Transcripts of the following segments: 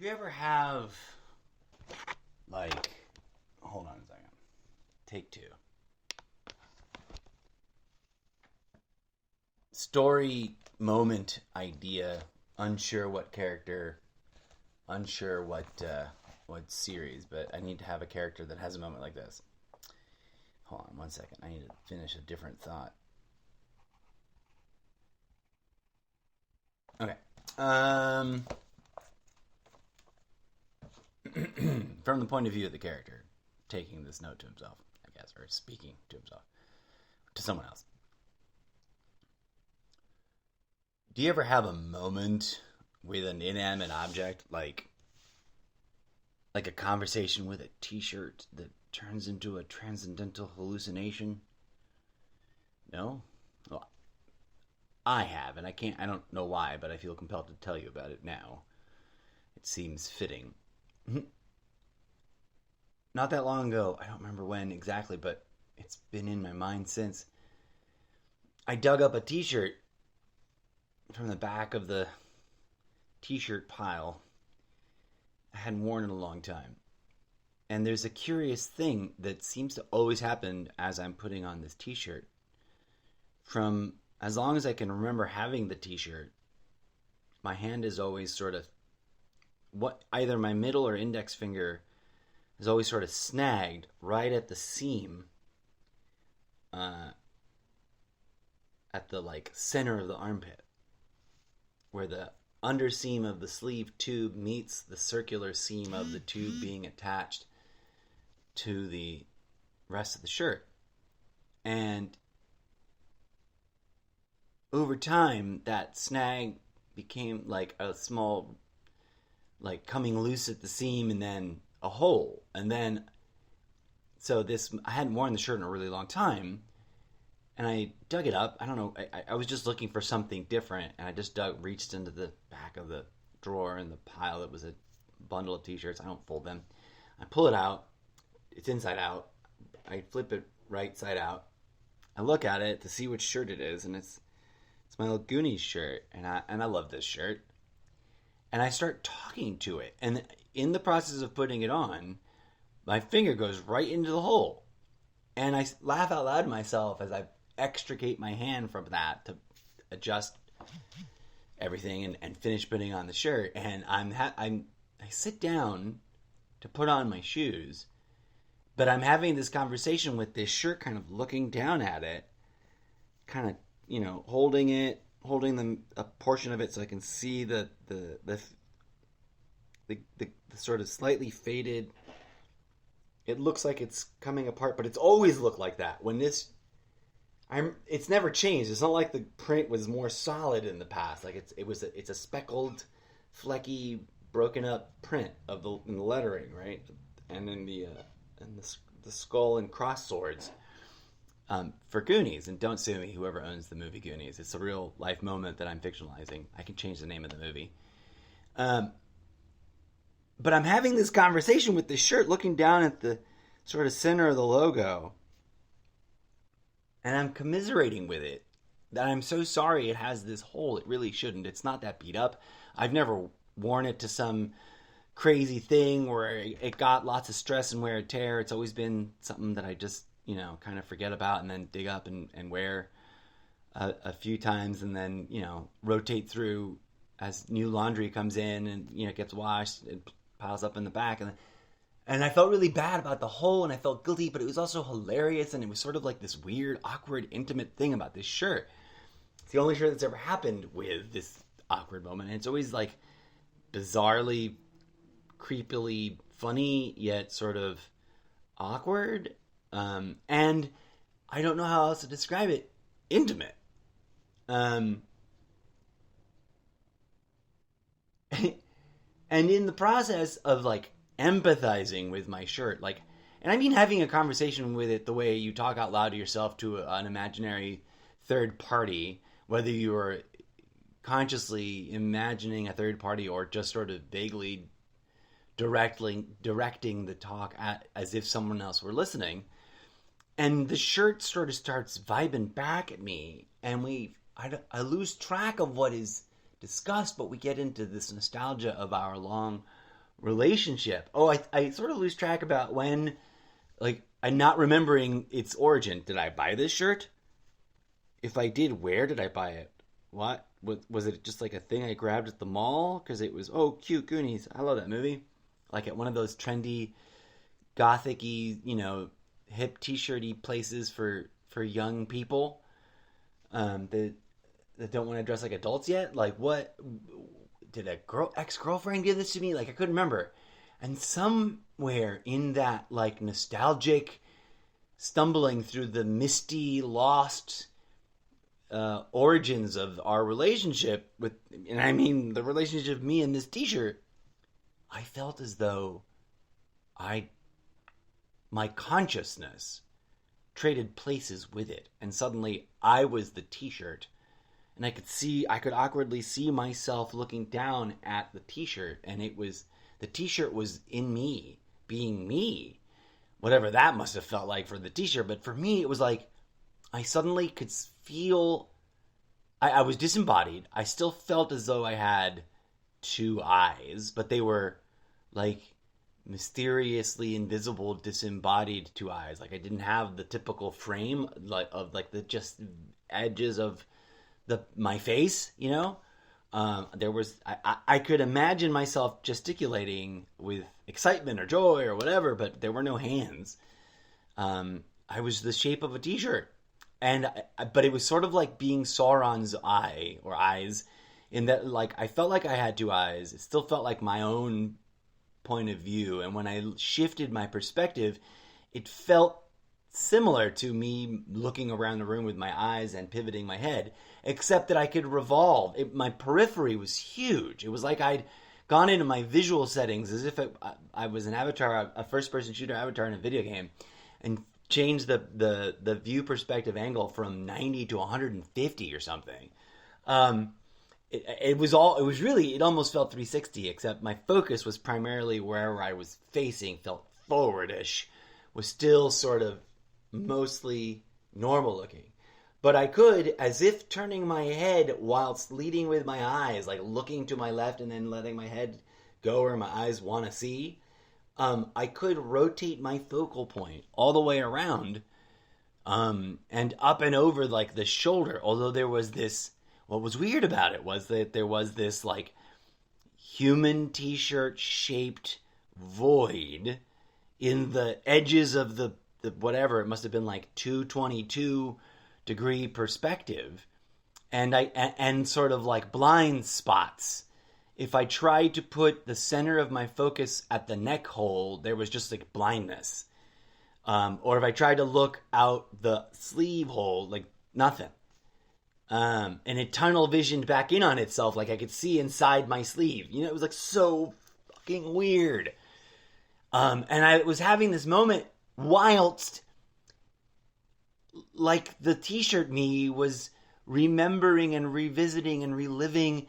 Do you ever have, like, hold on a second. Take two. Story, moment, idea, unsure what character, unsure what series, but I need to have a character that has a moment like this. Hold on one second. I need to finish a different thought. Okay. From the point of view of the character, taking this note to himself, I guess, or speaking to himself, to someone else. Do you ever have a moment with an inanimate object, like a conversation with a T-shirt that turns into a transcendental hallucination? No? Well, I have, and I don't know why, but I feel compelled to tell you about it now. It seems fitting. Not that long ago, I don't remember when exactly, but it's been in my mind since. I dug up a T-shirt from the back of the T-shirt pile. I hadn't worn in a long time. And there's a curious thing that seems to always happen as I'm putting on this T-shirt. From as long as I can remember having the T-shirt, my hand is always sort of, either my middle or index finger is always sort of snagged right at the seam, at the center of the armpit, where the underseam of the sleeve tube meets the circular seam of the tube being attached to the rest of the shirt. And over time, that snag became like a small, coming loose at the seam, and then a hole. And then, I hadn't worn the shirt in a really long time, and I dug it up. I don't know, I was just looking for something different, and I just reached into the back of the drawer in the pile that was a bundle of T-shirts. I don't fold them. I pull it out. It's inside out. I flip it right side out. I look at it to see which shirt it is, and it's my little Goonies shirt, and I love this shirt. And I start talking to it, and in the process of putting it on, my finger goes right into the hole, and I laugh out loud to myself as I extricate my hand from that to adjust everything and finish putting on the shirt. And I sit down to put on my shoes, but I'm having this conversation with this shirt, kind of looking down at it, kind of, holding a portion of it so I can see the sort of slightly faded. It looks like it's coming apart, but it's always looked like that. It's never changed. It's not like the print was more solid in the past. It's a speckled, flecky, broken up print in the lettering, right? And in the skull and cross swords. For Goonies, and don't sue me, whoever owns the movie Goonies. It's a real life moment that I'm fictionalizing. I can change the name of the movie. But I'm having this conversation with this shirt, looking down at the sort of center of the logo, and I'm commiserating with it that I'm so sorry it has this hole. It really shouldn't. It's not that beat up. I've never worn it to some crazy thing where it got lots of stress and wear and tear. It's always been something that I just kind of forget about and then dig up and wear a few times, and then, rotate through as new laundry comes in and, it gets washed, it piles up in the back. And I felt really bad about the hole, and I felt guilty, but it was also hilarious, and it was sort of like this weird, awkward, intimate thing about this shirt. It's the only shirt that's ever happened with this awkward moment, and it's always bizarrely, creepily funny, yet sort of awkward. And I don't know how else to describe it. Intimate. And in the process of empathizing with my shirt, and I mean having a conversation with it the way you talk out loud to yourself to an imaginary third party, whether you are consciously imagining a third party or just sort of vaguely directing the talk as if someone else were listening. And the shirt sort of starts vibing back at me, and I lose track of what is discussed, but we get into this nostalgia of our long relationship. Oh, I sort of lose track about when, like, I'm not remembering its origin. Did I buy this shirt? If I did, where did I buy it? What? Was it just like a thing I grabbed at the mall? Because it was, oh, cute Goonies. I love that movie. Like at one of those trendy, gothic-y, hip t-shirty places for young people that don't want to dress like adults yet. Like, what? Did a ex-girlfriend give this to me? Like, I couldn't remember. And somewhere in that, like, nostalgic stumbling through the misty, lost origins of our relationship with, and I mean the relationship of me and this t-shirt, I felt as though my consciousness traded places with it, and suddenly I was the t-shirt, and I could awkwardly see myself looking down at the t-shirt, and the t-shirt was in me, being me, whatever that must have felt like for the t-shirt. But for me, it was like I suddenly could feel I was disembodied. I still felt as though I had two eyes, but they were like mysteriously invisible, disembodied two eyes. Like I didn't have the typical frame of the just edges of my face, there was I could imagine myself gesticulating with excitement or joy or whatever, but there were no hands. I was the shape of a t-shirt, but it was sort of like being Sauron's eye or eyes, in that like I felt like I had two eyes. It still felt like my own point of view, and when I shifted my perspective, it felt similar to me looking around the room with my eyes and pivoting my head, except that I could revolve. My periphery was huge. It was like I'd gone into my visual settings as if I was an avatar, a first-person shooter avatar in a video game, and changed the view perspective angle from 90 to 150 or something. It almost felt 360, except my focus was primarily wherever I was facing, felt forwardish, was still sort of mostly normal looking. But I could, as if turning my head whilst leading with my eyes, like looking to my left and then letting my head go where my eyes want to see, I could rotate my focal point all the way around and up and over like the shoulder. Although there was this, what was weird about it was that there was this like human t-shirt shaped void in the edges of the whatever, it must have been like 222 degree perspective, and sort of like blind spots. If I tried to put the center of my focus at the neck hole, there was just like blindness. Or if I tried to look out the sleeve hole, like nothing. And it tunnel visioned back in on itself, like I could see inside my sleeve. It was like so fucking weird. And I was having this moment whilst like the t-shirt me was remembering and revisiting and reliving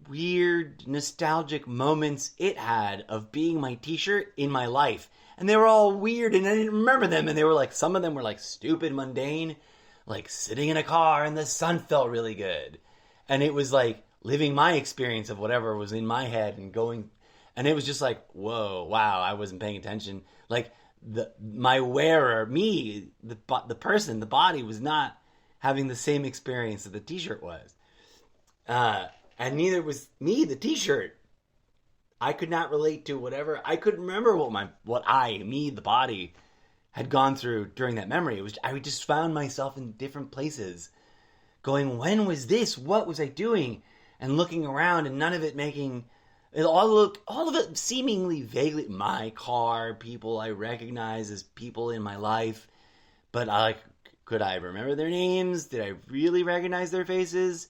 weird nostalgic moments it had of being my t-shirt in my life. And they were all weird and I didn't remember them, and they were like, some of them were like stupid mundane, like sitting in a car and the sun felt really good, and it was like living my experience of whatever was in my head and going, and it was just like, whoa, wow, I wasn't paying attention. Like my wearer, me, the person, the body was not having the same experience that the t-shirt was. And neither was me, the t-shirt. I could not relate to whatever. I couldn't remember the body, had gone through during that memory. I just found myself in different places going, when was this? What was I doing? And looking around and none of it making... all of it seemingly vaguely, my car, people I recognize as people in my life, but could I remember their names? Did I really recognize their faces?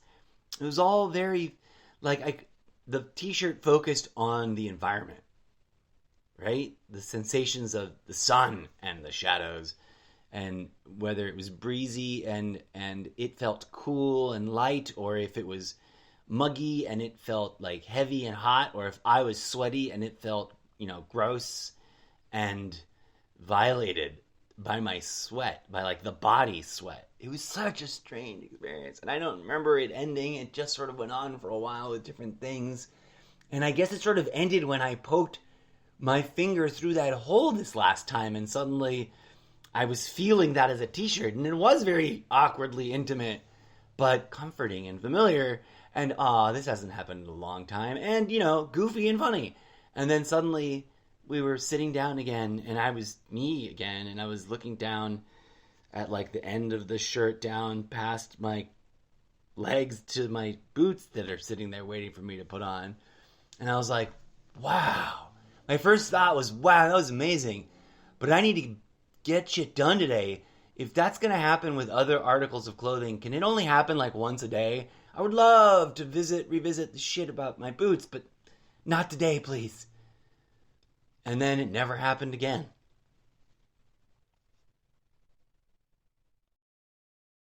It was all very, the t-shirt focused on the environment, right? The sensations of the sun and the shadows, and whether it was breezy and it felt cool and light, or if it was muggy and it felt like heavy and hot, or if I was sweaty and it felt, gross and violated by my sweat, by like the body sweat. It was such a strange experience, and I don't remember it ending. It just sort of went on for a while with different things, And I guess it sort of ended when I poked my finger through that hole this last time, and suddenly I was feeling that as a t-shirt, and it was very awkwardly intimate, but comforting and familiar, and this hasn't happened in a long time, and, goofy and funny. And then suddenly we were sitting down again, and I was me again, and I was looking down at, like, the end of the shirt down past my legs to my boots that are sitting there waiting for me to put on. And I was like, wow. My first thought was, wow, that was amazing. But I need to get shit done today. If that's going to happen with other articles of clothing, can it only happen like once a day? I would love to revisit the shit about my boots, but not today, please. And then it never happened again.